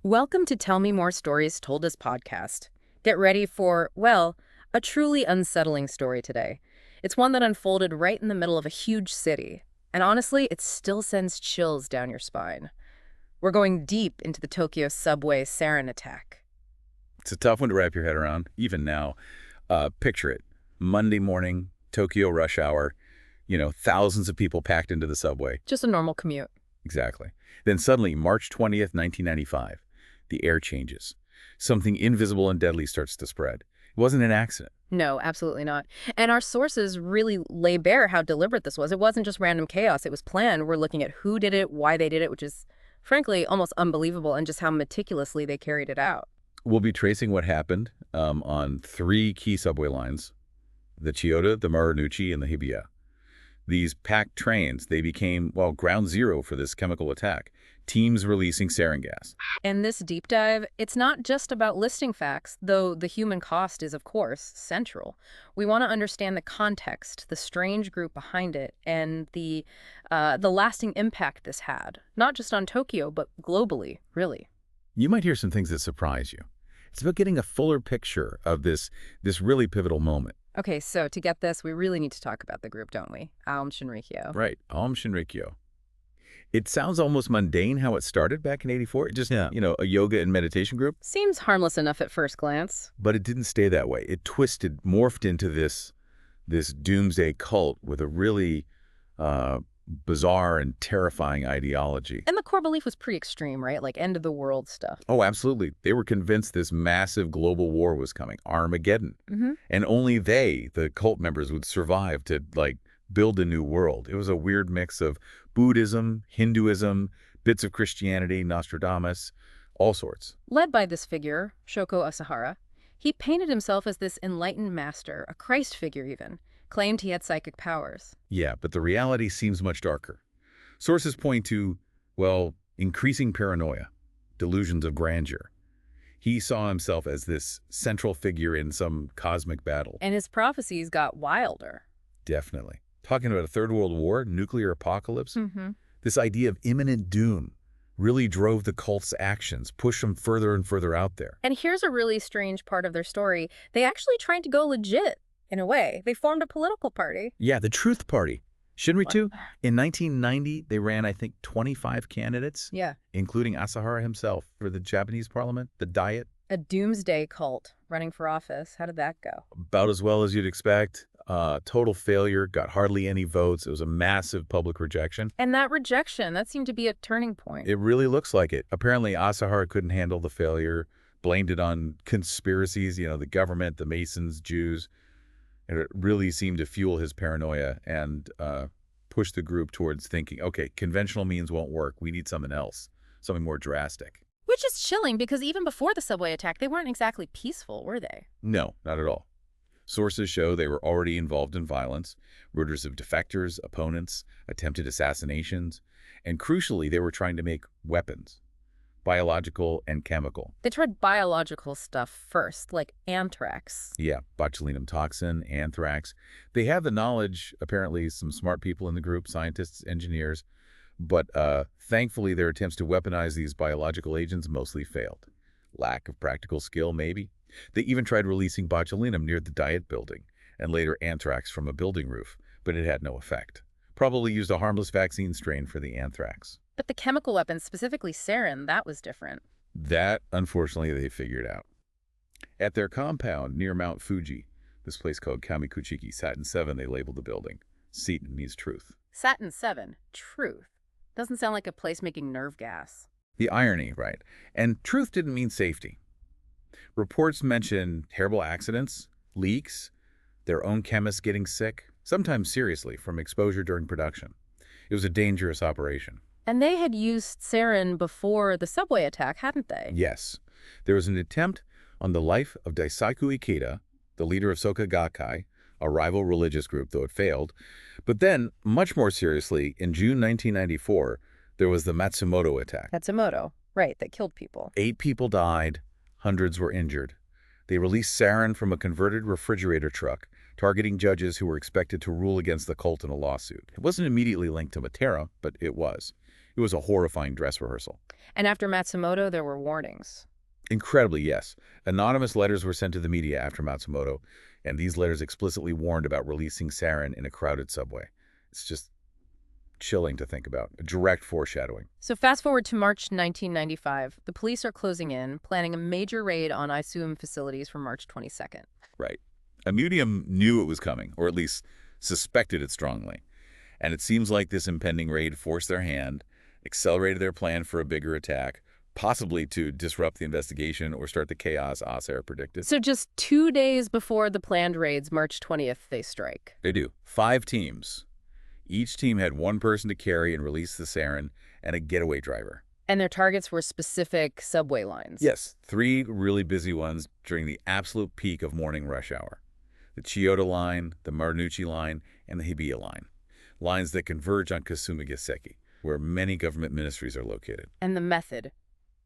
Welcome to Tell Me More Stories Told Us podcast. Get ready for, well, a truly unsettling story today. It's one that unfolded right in the middle of a huge city. And honestly, it still sends chills down your spine. We're going deep into the Tokyo subway sarin attack. It's a tough one to wrap your head around, even now. Picture it. Monday morning, Tokyo rush hour, thousands of people packed into the subway. Just a normal commute. Exactly. Then suddenly, March 20th, 1995, the air changes. Something invisible and deadly starts to spread. It wasn't an accident. No, absolutely not. And our sources really lay bare how deliberate this was. It wasn't just random chaos. It was planned. We're looking at who did it, why they did it, which is, frankly, almost unbelievable, and just how meticulously they carried it out. We'll be tracing what happened on three key subway lines, the Chiyoda, the Marunouchi, and the Hibiya. These packed trains, they became, well, ground zero for this chemical attack. Teams releasing sarin gas. In this deep dive, it's not just about listing facts, though the human cost is, of course, central. We want to understand the context, the strange group behind it, and the lasting impact this had, not just on Tokyo, but globally, really. You might hear some things that surprise you. It's about getting a fuller picture of this really pivotal moment. Okay, so to get this, we really need to talk about the group, don't we? Aum Shinrikyo. Right, Aum Shinrikyo. It sounds almost mundane how it started back in '84. Just, a yoga and meditation group. Seems harmless enough at first glance. But it didn't stay that way. It twisted, morphed into this doomsday cult with a really bizarre and terrifying ideology. And the core belief was pretty extreme, right? Like end of the world stuff. Oh, absolutely. They were convinced this massive global war was coming, Armageddon. Mm-hmm. And only they, the cult members, would survive to, build a new world. It was a weird mix of Buddhism, Hinduism, bits of Christianity, Nostradamus, all sorts. Led by this figure, Shoko Asahara, he painted himself as this enlightened master, a Christ figure even, claimed he had psychic powers. Yeah, but the reality seems much darker. Sources point to, well, increasing paranoia, delusions of grandeur. He saw himself as this central figure in some cosmic battle. And his prophecies got wilder. Definitely. Talking about a third world war, nuclear apocalypse, Mm-hmm. this idea of imminent doom really drove the cult's actions, pushed them further and further out there. And here's a really strange part of their story. They actually tried to go legit, in a way. They formed a political party. Yeah, the Truth Party. Shinrikyo, in 1990, they ran, I think, 25 candidates, Yeah. including Asahara himself for the Japanese parliament, the Diet. A doomsday cult running for office. How did that go? About as well as you'd expect. Total failure, got hardly any votes. It was a massive public rejection. And that rejection, that seemed to be a turning point. It really looks like it. Apparently, Asahara couldn't handle the failure, blamed it on conspiracies, the government, the Masons, Jews. And it really seemed to fuel his paranoia and push the group towards thinking, okay, conventional means won't work. We need something else, something more drastic. Which is chilling because even before the subway attack, they weren't exactly peaceful, were they? No, not at all. Sources show they were already involved in violence, murders of defectors, opponents, attempted assassinations, and crucially, they were trying to make weapons, biological and chemical. They tried biological stuff first, like anthrax. Yeah, botulinum toxin, anthrax. They have the knowledge, apparently some smart people in the group, scientists, engineers, but thankfully their attempts to weaponize these biological agents mostly failed. Lack of practical skill, maybe. They even tried releasing botulinum near the Diet building, and later anthrax from a building roof, but it had no effect. Probably used a harmless vaccine strain for the anthrax. But the chemical weapons, specifically sarin, that was different. That, unfortunately, they figured out. At their compound near Mount Fuji, this place called Kamikuchiki, Satin 7, they labeled the building. Satin means truth. Satin 7, truth. Doesn't sound like a place making nerve gas. The irony, right? And truth didn't mean safety. Reports mention terrible accidents, leaks, their own chemists getting sick, sometimes seriously, from exposure during production. It was a dangerous operation. And they had used sarin before the subway attack, hadn't they? Yes. There was an attempt on the life of Daisaku Ikeda, the leader of Soka Gakkai, a rival religious group, though it failed. But then, much more seriously, in June 1994, there was the Matsumoto attack. Matsumoto, right, that killed people. 8 people died, hundreds were injured. They released sarin from a converted refrigerator truck, targeting judges who were expected to rule against the cult in a lawsuit. It wasn't immediately linked to Matera, but it was. It was a horrifying dress rehearsal. And after Matsumoto, there were warnings. Incredibly, yes. Anonymous letters were sent to the media after Matsumoto, and these letters explicitly warned about releasing sarin in a crowded subway. It's just chilling to think about. A direct foreshadowing. So fast forward to March 1995. The police are closing in, planning a major raid on Aum facilities for March 22nd. Right. Amudium knew it was coming, or at least suspected it strongly. And it seems like this impending raid forced their hand, accelerated their plan for a bigger attack, possibly to disrupt the investigation or start the chaos Asahara predicted. So just 2 days before the planned raids, March 20th, they strike. They do. 5 teams. Each team had one person to carry and release the sarin and a getaway driver. And their targets were specific subway lines. Yes, 3 really busy ones during the absolute peak of morning rush hour. The Chiyoda line, the Marunouchi line, and the Hibiya line. Lines that converge on Kasumigaseki, where many government ministries are located. And the method.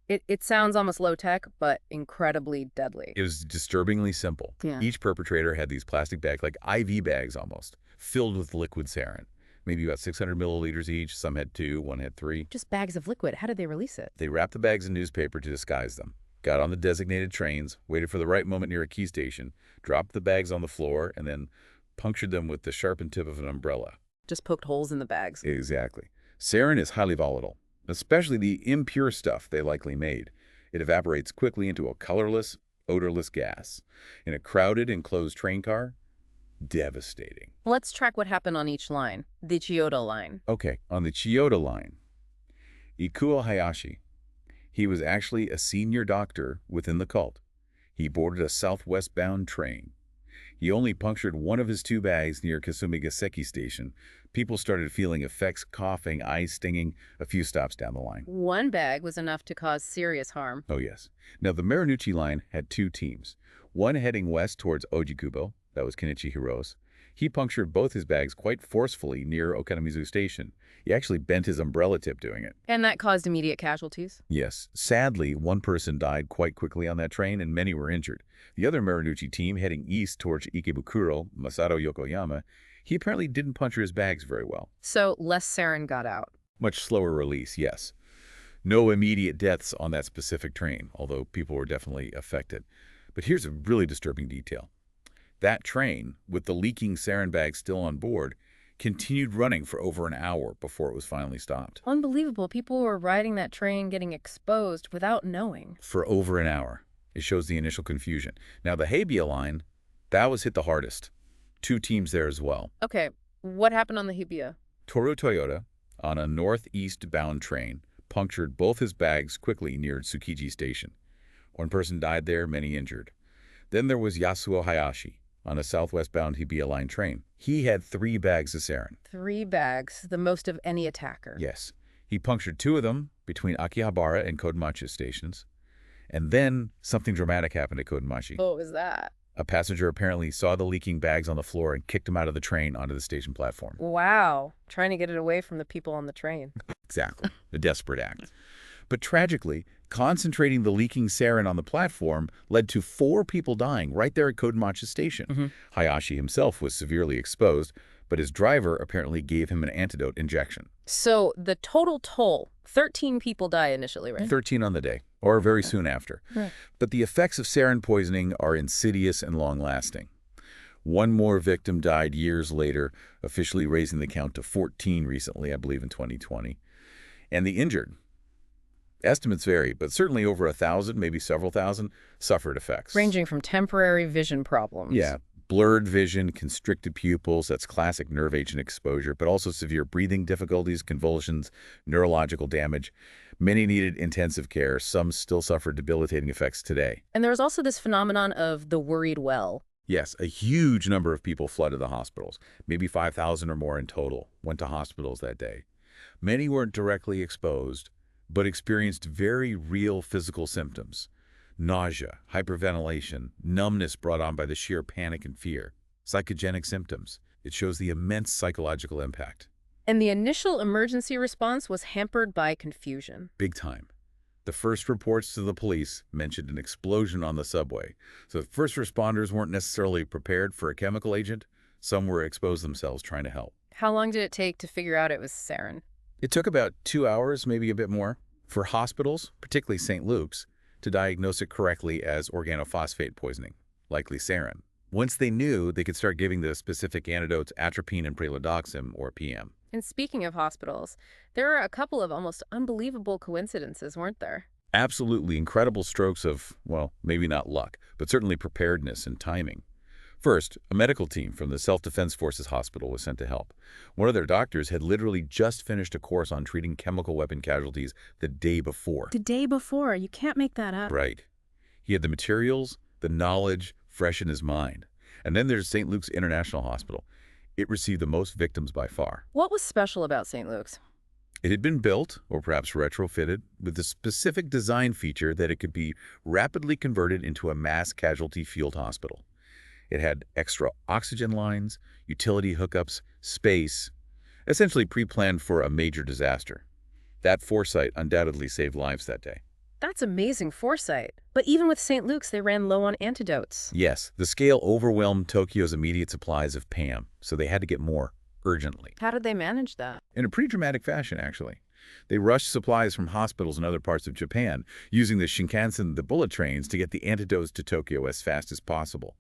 It sounds almost low-tech, but incredibly deadly. It was disturbingly simple. Yeah. Each perpetrator had these plastic bags, like IV bags almost, filled with liquid sarin. Maybe about 600 milliliters each. Some had 2, one had 3. Just bags of liquid. How did they release it? They wrapped the bags in newspaper to disguise them, got on the designated trains, waited for the right moment near a key station, dropped the bags on the floor, and then punctured them with the sharpened tip of an umbrella. Just poked holes in the bags. Exactly. Sarin is highly volatile, especially the impure stuff they likely made. It evaporates quickly into a colorless, odorless gas. In a crowded, enclosed train car, devastating. Let's track what happened on each line. The Chiyoda line. Okay, on the Chiyoda line, Ikuo Hayashi, he was actually a senior doctor within the cult. He boarded a southwest-bound train. He only punctured one of his 2 bags near Kasumigaseki Station. People started feeling effects, coughing, eye stinging, a few stops down the line. 1 bag was enough to cause serious harm. Oh, yes. Now, the Marunouchi line had 2 teams. One heading west towards Ojikubo, that was Kenichi Hiro's. He punctured both his bags quite forcefully near Okanamizu Station. He actually bent his umbrella tip doing it. And that caused immediate casualties? Yes. Sadly, one person died quite quickly on that train and many were injured. The other Marunouchi team heading east towards Ikebukuro, Masato Yokoyama, he apparently didn't puncture his bags very well. So less sarin got out. Much slower release, yes. No immediate deaths on that specific train, although people were definitely affected. But here's a really disturbing detail. That train, with the leaking sarin bags still on board, continued running for over an hour before it was finally stopped. Unbelievable. People were riding that train getting exposed without knowing. For over an hour. It shows the initial confusion. Now, the Hibiya line, that was hit the hardest. 2 teams there as well. Okay, what happened on the Hibiya? Toru Toyota, on a northeast-bound train, punctured both his bags quickly near Tsukiji Station. 1 person died there, many injured. Then there was Yasuo Hayashi, on a southwest-bound Hibiya line train. He had 3 bags of sarin. 3 bags, the most of any attacker. Yes. He punctured 2 of them between Akihabara and Kodomachi stations. And then something dramatic happened at Kodomachi. What was that? A passenger apparently saw the leaking bags on the floor and kicked him out of the train onto the station platform. Wow. Trying to get it away from the people on the train. Exactly. A desperate act. But tragically, concentrating the leaking sarin on the platform led to 4 people dying right there at Kodomachi Station. Hayashi himself was severely exposed, but his driver apparently gave him an antidote injection. So the total toll, 13 people die initially, right? 13 on the day, or very soon after. Right. But the effects of sarin poisoning are insidious and long-lasting. 1 more victim died years later, officially raising the count to 14 recently, I believe in 2020. And the injured, estimates vary, but certainly over 1,000, maybe several thousand, suffered effects. Ranging from temporary vision problems. Yeah, blurred vision, constricted pupils, that's classic nerve agent exposure, but also severe breathing difficulties, convulsions, neurological damage. Many needed intensive care. Some still suffer debilitating effects today. And there's also this phenomenon of the worried well. Yes, a huge number of people flooded the hospitals. Maybe 5,000 or more in total went to hospitals that day. Many weren't directly exposed, but experienced very real physical symptoms. Nausea, hyperventilation, numbness brought on by the sheer panic and fear. Psychogenic symptoms. It shows the immense psychological impact. And the initial emergency response was hampered by confusion. Big time. The first reports to the police mentioned an explosion on the subway. So the first responders weren't necessarily prepared for a chemical agent. Some were exposed themselves trying to help. How long did it take to figure out it was sarin? It took about 2 hours, maybe a bit more, for hospitals, particularly St. Luke's, to diagnose it correctly as organophosphate poisoning, likely sarin. Once they knew, they could start giving the specific antidotes atropine and preludoxim, or PM. And speaking of hospitals, there are a couple of almost unbelievable coincidences, weren't there? Absolutely incredible strokes of, well, maybe not luck, but certainly preparedness and timing. First, a medical team from the Self-Defense Forces Hospital was sent to help. One of their doctors had literally just finished a course on treating chemical weapon casualties the day before. The day before. You can't make that up. Right. He had the materials, the knowledge, fresh in his mind. And then there's St. Luke's International Hospital. It received the most victims by far. What was special about St. Luke's? It had been built, or perhaps retrofitted, with the specific design feature that it could be rapidly converted into a mass casualty field hospital. It had extra oxygen lines, utility hookups, space, essentially pre-planned for a major disaster. That foresight undoubtedly saved lives that day. That's amazing foresight. But even with St. Luke's, they ran low on antidotes. Yes, the scale overwhelmed Tokyo's immediate supplies of PAM, so they had to get more, urgently. How did they manage that? In a pretty dramatic fashion, actually. They rushed supplies from hospitals in other parts of Japan, using the Shinkansen, the bullet trains, to get the antidotes to Tokyo as fast as possible.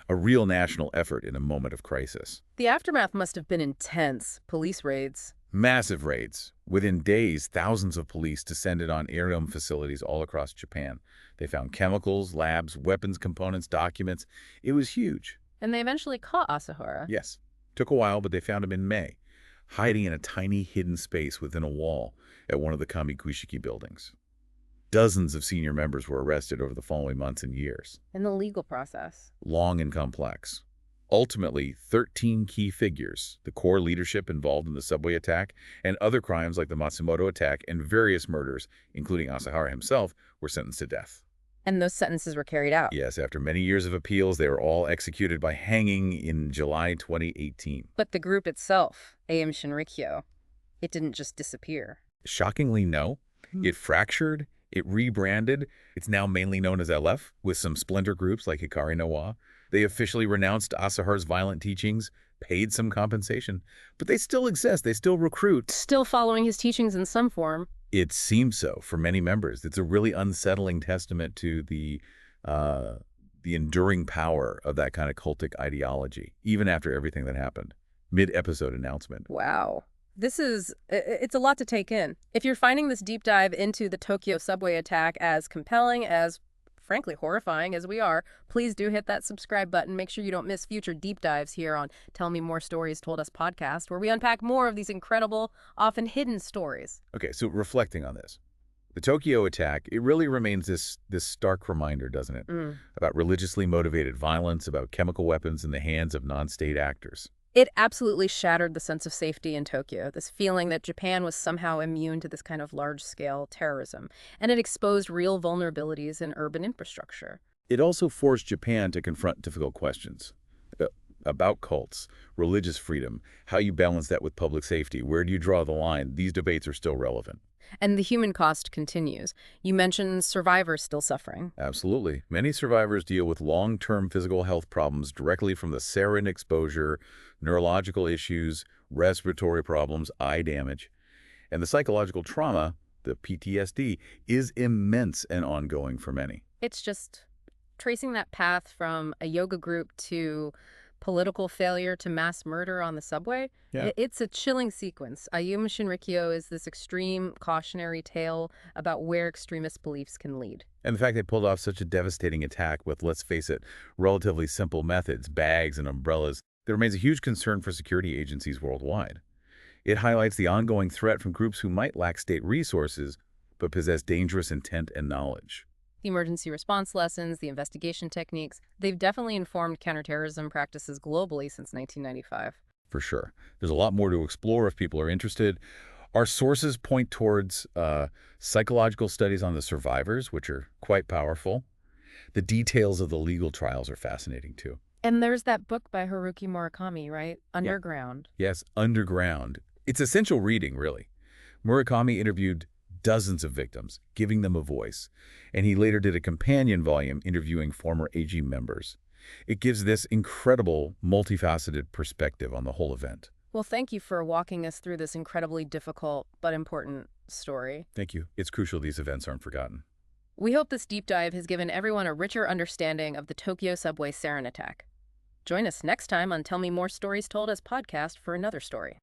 A real national effort in a moment of crisis. The aftermath must have been intense. Police raids. Massive raids. Within days, thousands of police descended on Aum facilities all across Japan. They found chemicals, labs, weapons components, documents. It was huge. And they eventually caught Asahara. Yes. Took a while, but they found him in May, hiding in a tiny hidden space within a wall at one of the Kamikushiki buildings. Dozens of senior members were arrested over the following months and years. In the legal process. Long and complex. Ultimately, 13 key figures, the core leadership involved in the subway attack and other crimes like the Matsumoto attack and various murders, including Asahara himself, were sentenced to death. And those sentences were carried out. Yes, after many years of appeals, they were all executed by hanging in July 2018. But the group itself, Aum Shinrikyo, it didn't just disappear. Shockingly, no. It fractured, it rebranded. It's now mainly known as LF, with some splinter groups like Hikari no Wa. They officially renounced Asahara's violent teachings, paid some compensation, but they still exist. They still recruit. Still following his teachings in some form. It seems so for many members. It's a really unsettling testament to the enduring power of that kind of cultic ideology, even after everything that happened. Mid-episode announcement. Wow. It's a lot to take in. If you're finding this deep dive into the Tokyo subway attack as compelling, as frankly horrifying as we are, please do hit that subscribe button. Make sure you don't miss future deep dives here on Tell Me More Stories Told Us podcast, where we unpack more of these incredible, often hidden stories. Okay, so reflecting on this, the Tokyo attack, it really remains this stark reminder, doesn't it? About religiously motivated violence, about chemical weapons in the hands of non-state actors. It absolutely shattered the sense of safety in Tokyo, this feeling that Japan was somehow immune to this kind of large-scale terrorism, and it exposed real vulnerabilities in urban infrastructure. It also forced Japan to confront difficult questions about cults, religious freedom, how you balance that with public safety, where do you draw the line? These debates are still relevant. And the human cost continues. You mentioned survivors still suffering. Absolutely. Many survivors deal with long-term physical health problems directly from the sarin exposure, neurological issues, respiratory problems, eye damage. And the psychological trauma, the PTSD, is immense and ongoing for many. It's just tracing that path from a yoga group to political failure to mass murder on the subway. Yeah. It's a chilling sequence. Aum Shinrikyo is this extreme cautionary tale about where extremist beliefs can lead. And the fact they pulled off such a devastating attack with, let's face it, relatively simple methods, bags and umbrellas, there remains a huge concern for security agencies worldwide. It highlights the ongoing threat from groups who might lack state resources, but possess dangerous intent and knowledge. The emergency response lessons, the investigation techniques, they've definitely informed counterterrorism practices globally since 1995. For sure. There's a lot more to explore if people are interested. Our sources point towards psychological studies on the survivors, which are quite powerful. The details of the legal trials are fascinating, too. And there's that book by Haruki Murakami, right? Underground. Yeah. Yes, Underground. It's essential reading, really. Murakami interviewed dozens of victims, giving them a voice, and he later did a companion volume interviewing former AG members. It gives this incredible, multifaceted perspective on the whole event. Well, thank you for walking us through this incredibly difficult but important story. Thank you. It's crucial these events aren't forgotten. We hope this deep dive has given everyone a richer understanding of the Tokyo subway sarin attack. Join us next time on Tell Me More Stories Told as podcast for another story.